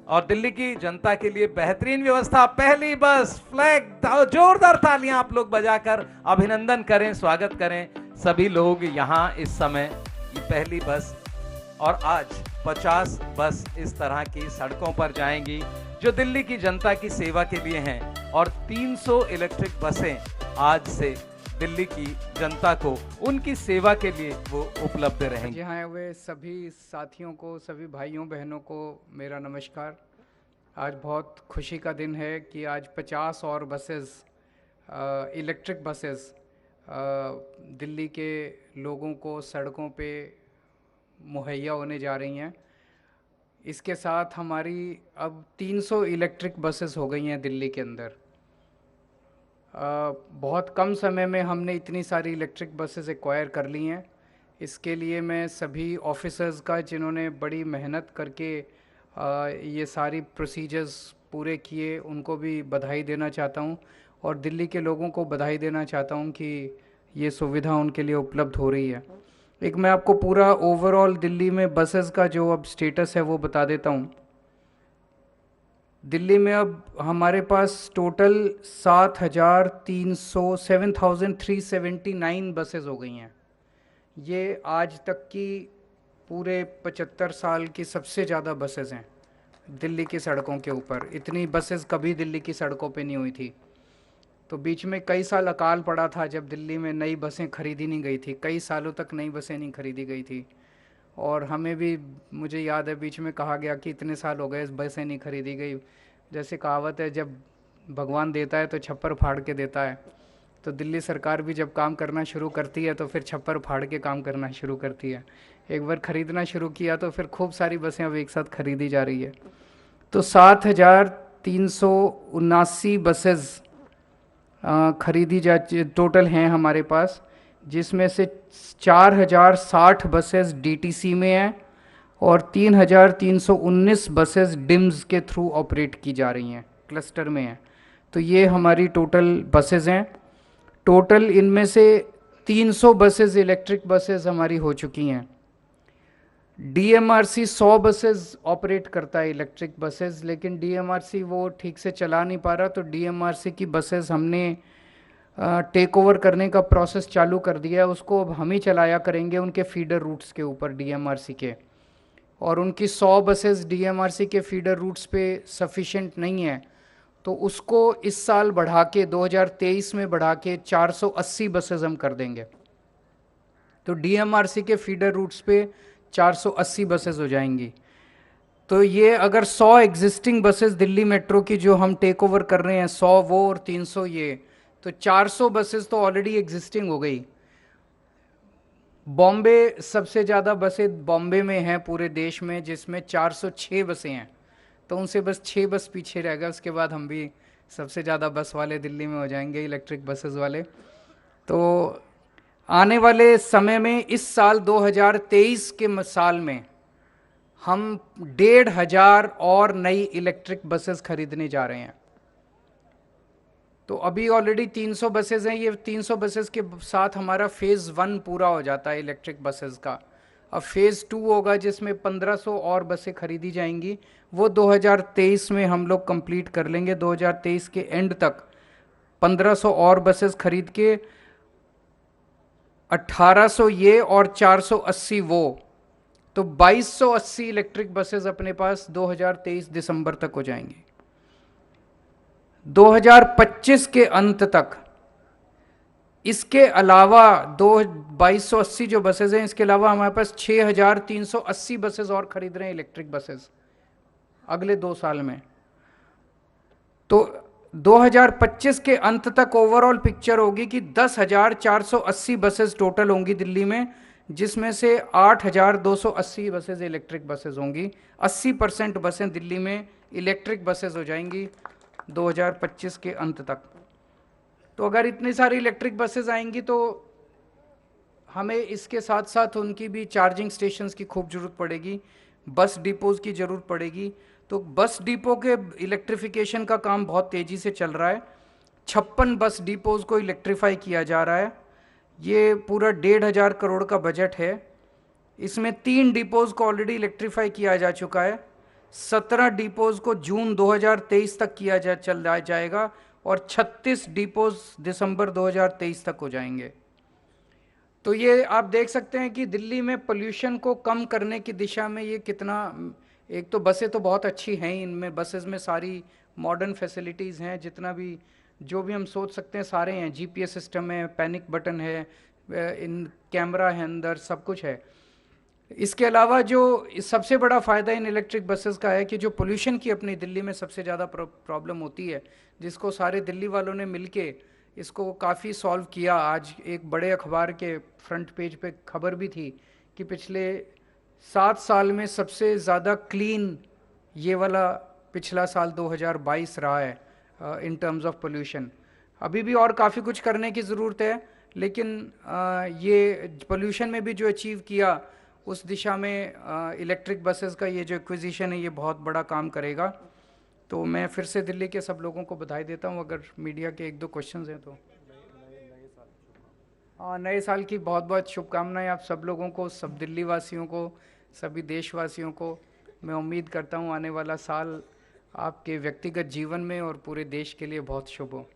और दिल्ली की जनता के लिए बेहतरीन व्यवस्था, पहली बस फ्लैग, जोरदार तालियां आप लोग बजाकर अभिनंदन करें, स्वागत करें सभी लोग यहाँ इस समय। ये पहली बस, और आज 50 बस इस तरह की सड़कों पर जाएंगी जो दिल्ली की जनता की सेवा के लिए हैं, और 300 इलेक्ट्रिक बसें आज से दिल्ली की जनता को उनकी सेवा के लिए वो उपलब्ध रहेंगी। यहाँ आए हुए सभी साथियों को, सभी भाइयों बहनों को मेरा नमस्कार। आज बहुत खुशी का दिन है कि आज 50 और बसेस, इलेक्ट्रिक बसेस दिल्ली के लोगों को सड़कों पे मुहैया होने जा रही हैं। इसके साथ हमारी अब 300 इलेक्ट्रिक बसेस हो गई हैं दिल्ली के अंदर। बहुत कम समय में हमने इतनी सारी इलेक्ट्रिक बसेस एक्वायर कर ली हैं। इसके लिए मैं सभी ऑफिसर्स का, जिन्होंने बड़ी मेहनत करके ये सारी प्रोसीजर्स पूरे किए, उनको भी बधाई देना चाहता हूँ, और दिल्ली के लोगों को बधाई देना चाहता हूँ कि ये सुविधा उनके लिए उपलब्ध हो रही है। एक मैं आपको पूरा ओवरऑल दिल्ली में बसेस का जो अब स्टेटस है वो बता देता हूँ। दिल्ली में अब हमारे पास टोटल 7,379 बसेस हो गई हैं। ये आज तक की पूरे 75 साल की सबसे ज़्यादा बसेस हैं दिल्ली की सड़कों के ऊपर। इतनी बसेस कभी दिल्ली की सड़कों पे नहीं हुई थी। तो बीच में कई साल अकाल पड़ा था जब दिल्ली में नई बसें खरीदी नहीं गई थी, कई सालों तक नई बसें नहीं खरीदी गई थी। और हमें भी, मुझे याद है, बीच में कहा गया कि इतने साल हो गए बसें नहीं खरीदी गई। जैसे कहावत है, जब भगवान देता है तो छप्पर फाड़ के देता है। तो दिल्ली सरकार भी जब काम करना शुरू करती है तो फिर छप्पर फाड़ के काम करना शुरू करती है। एक बार ख़रीदना शुरू किया तो फिर खूब सारी बसें अब एक साथ खरीदी जा रही है। तो 7,379 बसेस खरीदी जा टोटल हैं हमारे पास, जिसमें से 4,060 बसेस डीटीसी में हैं और 3,319 बसेस डिम्स के थ्रू ऑपरेट की जा रही हैं, क्लस्टर में हैं। तो ये हमारी टोटल बसेस हैं। टोटल इनमें से 300 बसेस इलेक्ट्रिक बसेस हमारी हो चुकी हैं। डीएमआरसी 100 बसेस ऑपरेट करता है इलेक्ट्रिक बसेस, लेकिन डीएमआरसी वो ठीक से चला नहीं पा रहा, तो डीएमआरसी की बसेस हमने टेक ओवर करने का प्रोसेस चालू कर दिया है। उसको अब हम ही चलाया करेंगे उनके फीडर रूट्स के ऊपर डीएमआरसी के। और उनकी 100 बसेस डीएमआरसी के फीडर रूट्स पे सफिशेंट नहीं है, तो उसको इस साल बढ़ा के 2023 में बढ़ा के 480 बसेस हम कर देंगे। तो डीएमआरसी के फीडर रूट्स पे 480 बसेस हो जाएंगी। तो ये अगर 100 एग्जिस्टिंग बसेस दिल्ली मेट्रो की जो हम टेक ओवर कर रहे हैं, 100 वो और 300 ये, तो 400 बसेस तो ऑलरेडी एग्जिस्टिंग हो गई। बॉम्बे सबसे ज़्यादा बसें बॉम्बे में हैं पूरे देश में, जिसमें 406 बसें हैं। तो उनसे बस 6 बस पीछे रह गए, उसके बाद हम भी सबसे ज़्यादा बस वाले दिल्ली में हो जाएंगे, इलेक्ट्रिक बसेस वाले। तो आने वाले समय में, इस साल 2023 के साल में, हम 1,500 और नई इलेक्ट्रिक बसेस खरीदने जा रहे हैं। तो अभी ऑलरेडी 300 बसेस हैं। ये 300 बसेस के साथ हमारा फेज़ 1 पूरा हो जाता है इलेक्ट्रिक बसेस का। अब फेज़ 2 होगा जिसमें 1500 और बसें खरीदी जाएंगी। वो 2023 में हम लोग कंप्लीट कर लेंगे। 2023 के एंड तक 1500 और बसेस खरीद के 1800 ये और 480 वो, तो 2280 इलेक्ट्रिक बसेस अपने पास 2023 दिसंबर तक हो जाएंगी। 2025 के अंत तक इसके अलावा 2280 जो बसेस हैं, इसके अलावा हमारे पास 6,380 बसेस और खरीद रहे हैं इलेक्ट्रिक बसेस अगले 2 साल में। तो 2025 के अंत तक ओवरऑल पिक्चर होगी कि 10,480 बसेस टोटल होंगी दिल्ली में, जिसमें से 8,280 बसेस इलेक्ट्रिक बसेस होंगी। 80% बसें दिल्ली में इलेक्ट्रिक बसेस हो जाएंगी 2025 के अंत तक। तो अगर इतनी सारी इलेक्ट्रिक बसेस आएंगी तो हमें इसके साथ साथ उनकी भी चार्जिंग स्टेशंस की खूब ज़रूरत पड़ेगी, बस डिपोज़ की ज़रूरत पड़ेगी। तो बस डिपो के इलेक्ट्रिफिकेशन का काम बहुत तेज़ी से चल रहा है। 56 बस डिपोज़ को इलेक्ट्रीफाई किया जा रहा है। ये पूरा 1,500 करोड़ का बजट है। इसमें 3 डिपोज़ को ऑलरेडी इलेक्ट्रीफाई किया जा चुका है। 17 डिपोज को जून 2023 तक किया चल जाएगा और 36 डिपोज दिसंबर 2023 तक हो जाएंगे। तो ये आप देख सकते हैं कि दिल्ली में पोल्यूशन को कम करने की दिशा में ये कितना, एक तो बसें तो बहुत अच्छी हैं, इनमें बसेस में सारी मॉडर्न फैसिलिटीज़ हैं, जितना भी जो भी हम सोच सकते हैं सारे हैं, जीपीएस सिस्टम है, पैनिक बटन है, इन कैमरा है अंदर, सब कुछ है। इसके अलावा जो सबसे बड़ा फ़ायदा इन इलेक्ट्रिक बसेस का है कि जो पोल्यूशन की अपनी दिल्ली में सबसे ज़्यादा प्रॉब्लम होती है, जिसको सारे दिल्ली वालों ने मिलके इसको काफ़ी सॉल्व किया। आज एक बड़े अखबार के फ्रंट पेज पे खबर भी थी कि पिछले 7 साल में सबसे ज़्यादा क्लीन ये वाला पिछला साल 2022 रहा है इन टर्म्स ऑफ पोल्यूशन। अभी भी और काफ़ी कुछ करने की ज़रूरत है, लेकिन ये पोल्यूशन में भी जो अचीव किया उस दिशा में इलेक्ट्रिक बसेस का ये जो एक्विजिशन है ये बहुत बड़ा काम करेगा। तो मैं फिर से दिल्ली के सब लोगों को बधाई देता हूँ। अगर मीडिया के 1-2 क्वेश्चंस हैं तो। नए साल की बहुत बहुत शुभकामनाएं आप सब लोगों को, सब दिल्ली वासियों को, सभी देशवासियों को। मैं उम्मीद करता हूँ आने वाला साल आपके व्यक्तिगत जीवन में और पूरे देश के लिए बहुत शुभ हो।